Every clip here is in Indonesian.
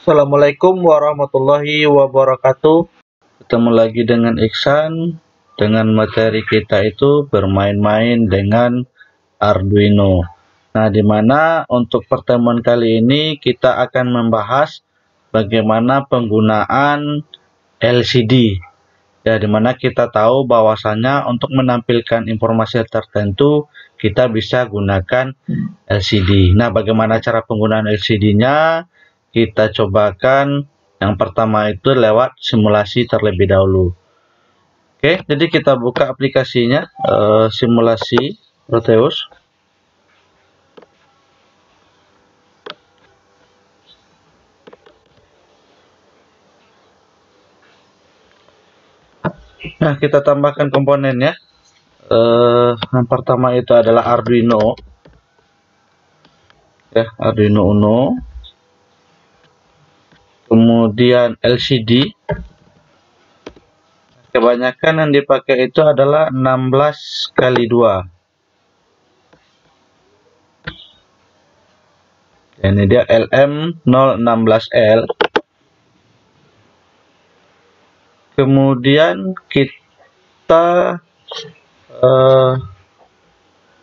Assalamualaikum warahmatullahi wabarakatuh. Ketemu lagi dengan Iksan dengan materi kita itu bermain-main dengan Arduino. Nah, di mana untuk pertemuan kali ini kita akan membahas bagaimana penggunaan LCD. Ya, di mana kita tahu bahwasanya untuk menampilkan informasi tertentu kita bisa gunakan LCD. Nah, bagaimana cara penggunaan LCD-nya? Kita cobakan. Yang pertama itu lewat simulasi terlebih dahulu. Oke, jadi kita buka aplikasinya, simulasi Proteus. Nah, kita tambahkan komponennya. Yang pertama itu adalah Arduino. Ya, Arduino Uno. Kemudian LCD. Kebanyakan yang dipakai itu adalah 16 kali 2. Ini dia LM016L. Kemudian kita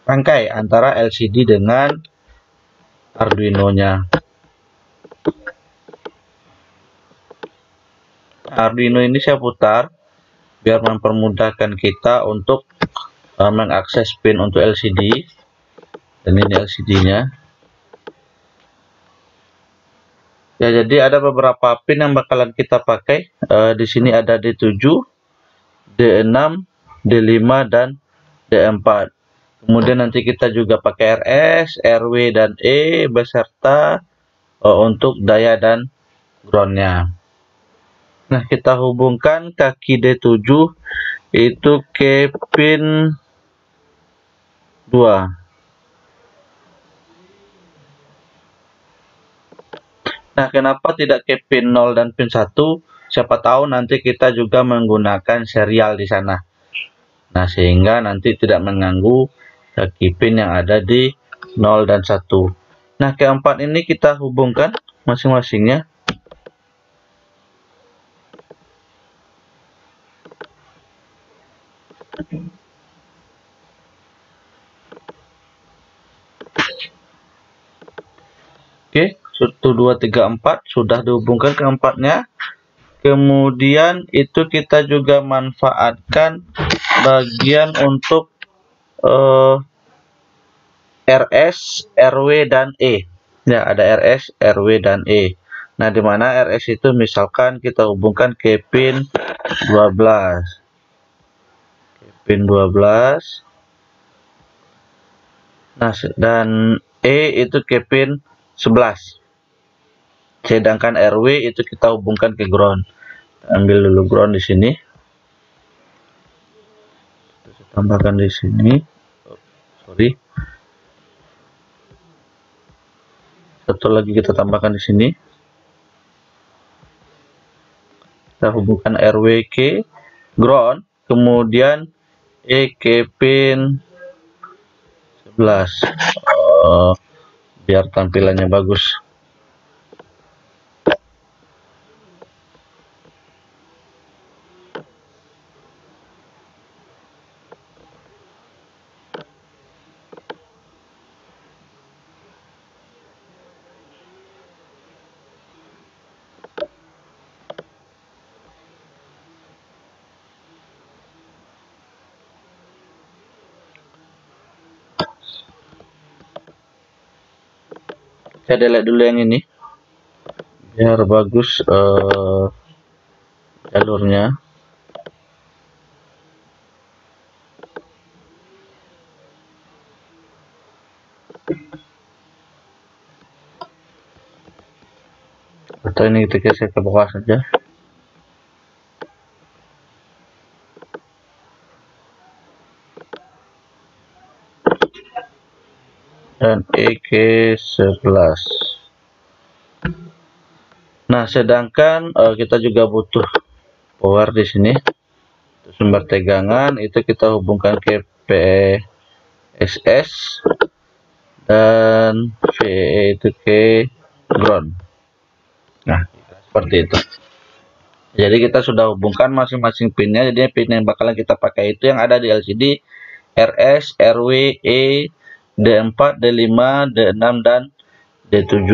rangkai antara LCD dengan Arduino-nya. Arduino ini saya putar biar mempermudahkan kita untuk mengakses pin untuk LCD. Dan ini LCD-nya. Ya, jadi ada beberapa pin yang bakalan kita pakai. Di sini ada D7, D6, D5, dan D4. Kemudian nanti kita juga pakai RS, RW, dan E beserta untuk daya dan groundnya. Nah, kita hubungkan kaki D7 itu ke pin 2. Nah, kenapa tidak ke pin 0 dan pin 1? Siapa tahu nanti kita juga menggunakan serial di sana. Nah, sehingga nanti tidak mengganggu kaki pin yang ada di 0 dan 1. Nah, keempat ini kita hubungkan masing-masingnya. Oke, 1, 2, 3, 4 sudah dihubungkan keempatnya. Kemudian itu kita juga manfaatkan bagian untuk RS, RW, dan E. Ya, ada RS, RW, dan E. Nah, di mana RS itu misalkan kita hubungkan ke pin 12. Pin 12. Nah, dan E itu ke pin 11. Sedangkan RW itu kita hubungkan ke ground. Ambil dulu ground di sini. Kita tambahkan di sini. Sorry. Satu lagi kita tambahkan di sini. Kita hubungkan RW ke ground, kemudian E ke pin 11. Biar tampilannya bagus. Saya delete dulu yang ini biar bagus jalurnya. Atau ini kita geser ke bawah saja. Dan E ke 11. Nah, sedangkan kita juga butuh power di sini. Sumber tegangan itu kita hubungkan ke PSS dan VE itu ke ground. Nah, seperti itu. Jadi kita sudah hubungkan masing-masing pinnya. Jadi pin yang bakalan kita pakai itu yang ada di LCD RS, RW, E, D4, D5, D6, dan D7.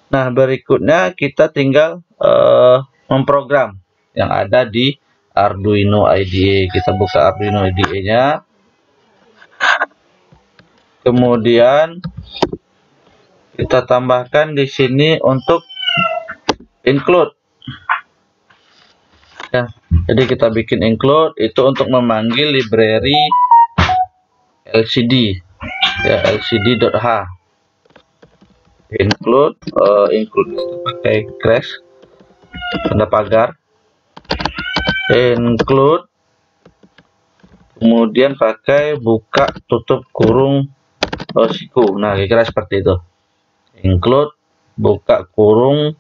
Nah, berikutnya kita tinggal memprogram yang ada di Arduino IDE. Kita buka Arduino IDE-nya. Kemudian kita tambahkan di sini untuk include. Ya, jadi kita bikin include itu untuk memanggil library LCD. Ya, lcd.h. Include pakai crash tanda pagar, include, kemudian pakai buka tutup kurung siku. Nah, kira-kira seperti itu. Include buka kurung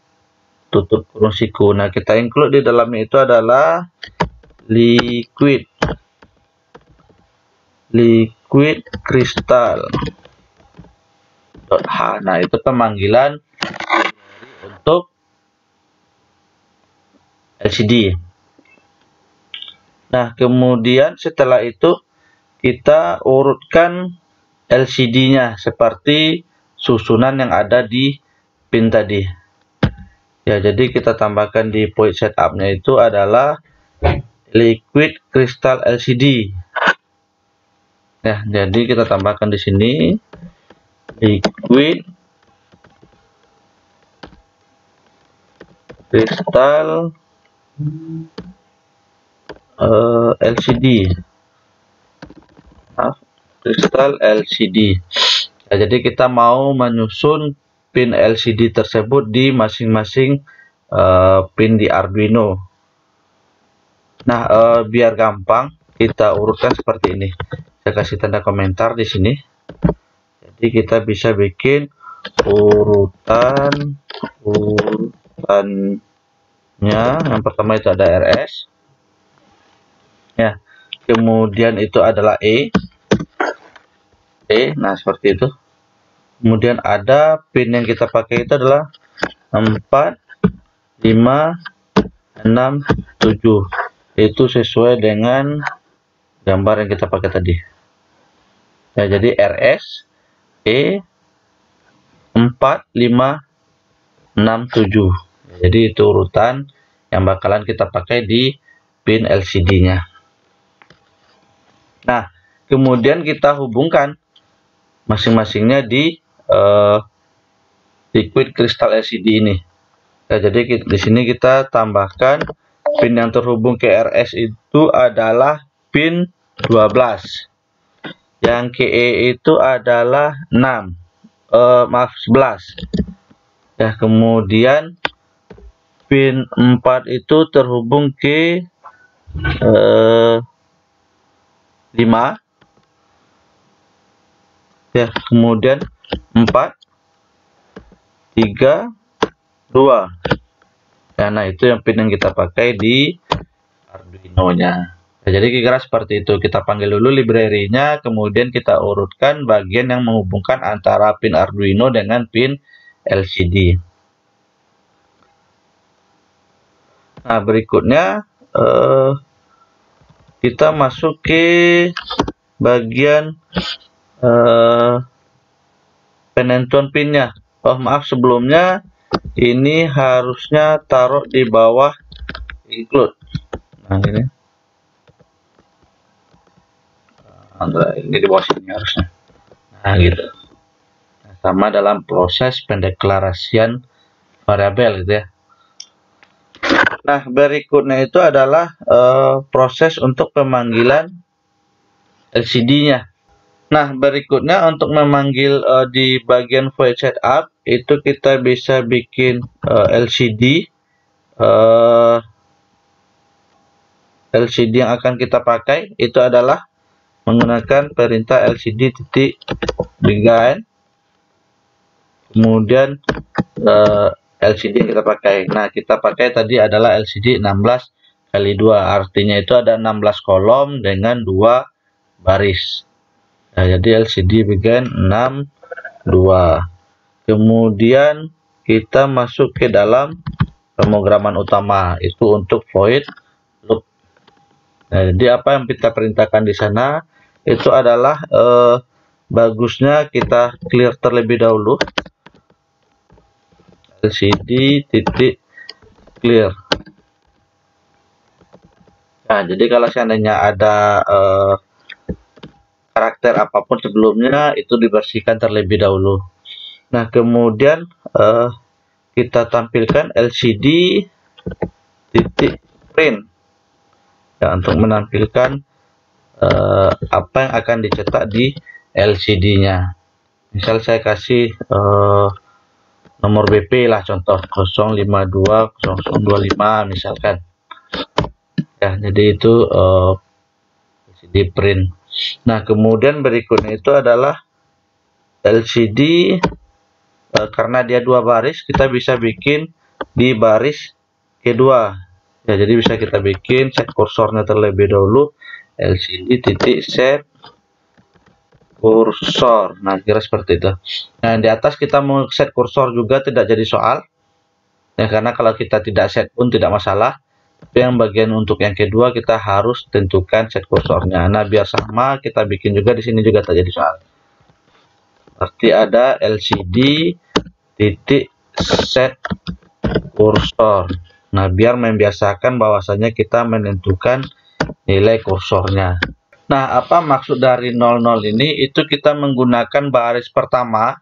tutup kurung siku. Nah, kita include di dalamnya itu adalah liquid crystal. Nah, itu pemanggilan untuk LCD. Nah, kemudian setelah itu kita urutkan LCD-nya seperti susunan yang ada di pin tadi. Ya, jadi kita tambahkan di point setup-nya itu adalah liquid crystal LCD. Ya, jadi kita tambahkan di sini liquid crystal LCD. Crystal LCD. Ya, jadi kita mau menyusun pin LCD tersebut di masing-masing pin di Arduino. Nah, biar gampang kita urutkan seperti ini. Saya kasih tanda komentar di sini. Jadi kita bisa bikin urutannya. Yang pertama itu ada RS. Ya, kemudian itu adalah E. Nah, seperti itu. Kemudian ada pin yang kita pakai itu adalah 4, 5, 6, 7. Itu sesuai dengan gambar yang kita pakai tadi. Ya, jadi RS, E, 4, 5, 6, 7. Jadi itu urutan yang bakalan kita pakai di pin LCD-nya. Nah, kemudian kita hubungkan masing-masingnya di liquid crystal LCD ini. Ya, jadi di sini kita tambahkan pin yang terhubung ke RS itu adalah pin 12. Yang ke E itu adalah 11. Ya, kemudian pin 4 itu terhubung ke 5. Ya, kemudian 4, 3, 2. Ya, nah itu yang pin yang kita pakai di Arduino-nya. Ya, jadi kira-kira seperti itu. Kita panggil dulu library-nya, kemudian kita urutkan bagian yang menghubungkan antara pin Arduino dengan pin LCD. Nah, berikutnya kita masuk ke bagian penentuan pinnya. Oh, maaf, sebelumnya ini harusnya taruh di bawah include. Nah, ini di bawah sini harusnya. Nah, gitu. Nah, sama dalam proses pendeklarasian variabel gitu ya. Nah, berikutnya itu adalah proses untuk pemanggilan LCD-nya. Nah, berikutnya untuk memanggil di bagian void setup itu kita bisa bikin LCD yang akan kita pakai itu adalah menggunakan perintah LCD titik begin, kemudian LCD yang kita pakai. Nah, kita pakai tadi adalah LCD 16x2, artinya itu ada 16 kolom dengan 2 baris. Nah, jadi LCD begin 6, 2. Kemudian kita masuk ke dalam pemrograman utama, itu untuk void loop. Nah, jadi apa yang kita perintahkan di sana itu adalah bagusnya kita clear terlebih dahulu, LCD titik clear. Nah, jadi kalau seandainya ada karakter apapun sebelumnya itu dibersihkan terlebih dahulu. Nah, kemudian kita tampilkan LCD titik print ya, untuk menampilkan apa yang akan dicetak di LCD-nya. Misal saya kasih nomor BP lah, contoh 0520025 misalkan. Ya, jadi itu LCD print. Nah, kemudian berikutnya itu adalah LCD karena dia 2 baris, kita bisa bikin di baris kedua. Ya, jadi bisa kita bikin set kursornya terlebih dahulu, LCD titik set kursor. Nah, kira seperti itu. Nah, di atas kita mau set kursor juga tidak jadi soal. Ya, karena kalau kita tidak set pun tidak masalah. Tapi yang bagian untuk yang kedua kita harus tentukan set kursornya. Nah, biar sama kita bikin juga di sini juga tak jadi soal. Berarti ada LCD titik set kursor. Nah, biar membiasakan bahwasanya kita menentukan nilai kursornya. Nah, apa maksud dari 00 ini? Itu kita menggunakan baris pertama.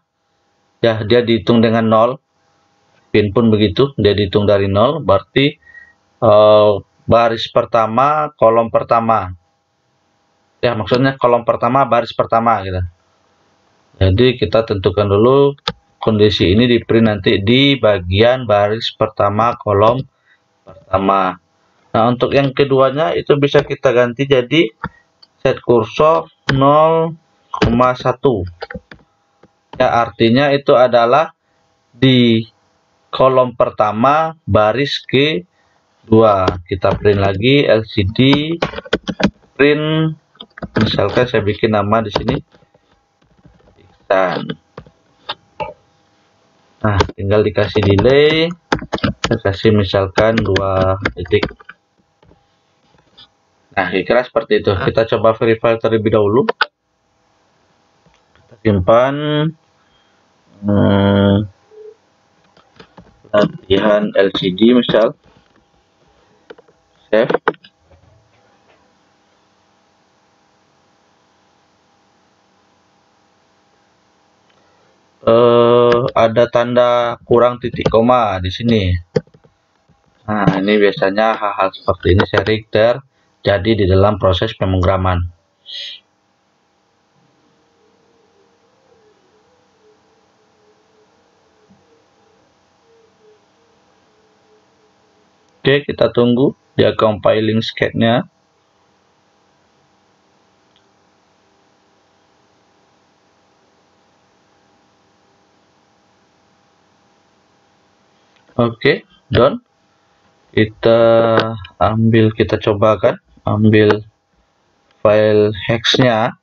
Ya, dia dihitung dengan 0. Pin pun begitu, dia dihitung dari 0. Berarti baris pertama, kolom pertama. Ya, maksudnya kolom pertama, baris pertama gitu. Jadi kita tentukan dulu kondisi ini di print nanti di bagian baris pertama, kolom pertama. Nah, untuk yang keduanya itu bisa kita ganti jadi set kursor 0,1. Ya, artinya itu adalah di kolom pertama baris kedua. Kita print lagi LCD print, misalkan saya bikin nama di sini Iksan. Nah, tinggal dikasih delay, saya kasih misalkan 2 detik. Nah, kira seperti itu. Kita coba verify terlebih dahulu. Kita simpan latihan LCD misal, save. Ada tanda kurang titik koma di sini. Nah, ini biasanya hal-hal seperti ini sering terjadi di dalam proses pemrograman. Oke, kita tunggu dia compiling sketch-nya. Oke, done. Kita ambil, kita cobakan ambil file hex-nya.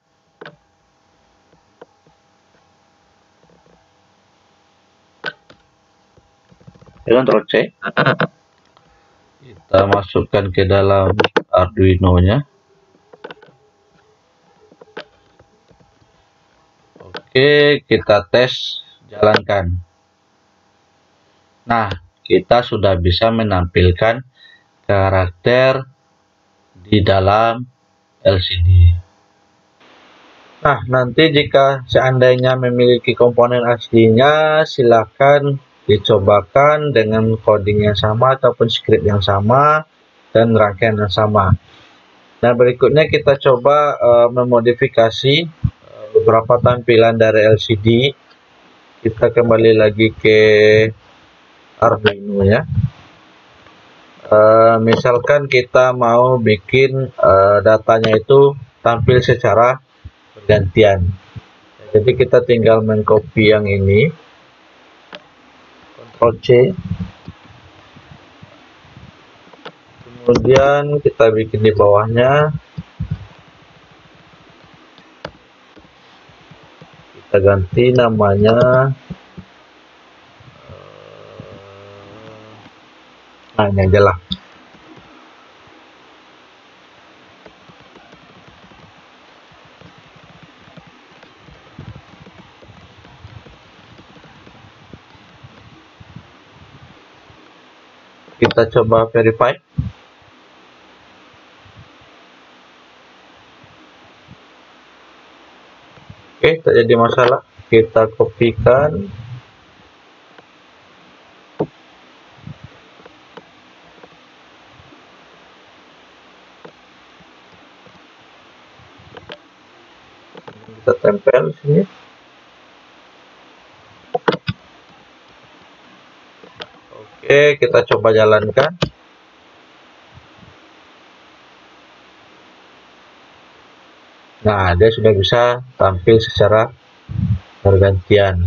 Ctrl C. Kita masukkan ke dalam Arduino-nya. Oke, kita tes, jalankan. Nah, kita sudah bisa menampilkan karakter di dalam LCD. Nah, nanti jika seandainya memiliki komponen aslinya, silakan dicobakan dengan coding yang sama ataupun script yang sama dan rangkaian yang sama. Nah, berikutnya kita coba memodifikasi beberapa tampilan dari LCD. Kita kembali lagi ke Arduino ya. Misalkan kita mau bikin datanya itu tampil secara bergantian. Jadi kita tinggal mengcopy yang ini, Ctrl C, kemudian kita bikin di bawahnya, kita ganti namanya Nah, ini aja lah. Kita coba verify. Oke, tak jadi masalah. Kita kopikan. Kita tempel di sini. Oke, kita coba jalankan. Nah, dia sudah bisa tampil secara bergantian.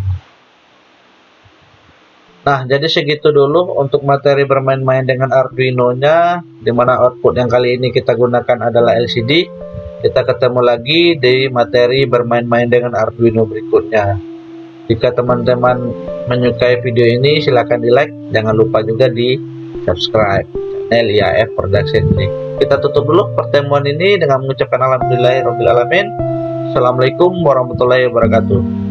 Nah, jadi segitu dulu untuk materi bermain-main dengan Arduino-nya, dimana output yang kali ini kita gunakan adalah LCD. Kita ketemu lagi di materi bermain-main dengan Arduino berikutnya. Jika teman-teman menyukai video ini, silahkan di like. Jangan lupa juga di subscribe channel IAF Production ini. Kita tutup dulu pertemuan ini dengan mengucapkan alhamdulillahirabbil alamin. Assalamualaikum warahmatullahi wabarakatuh.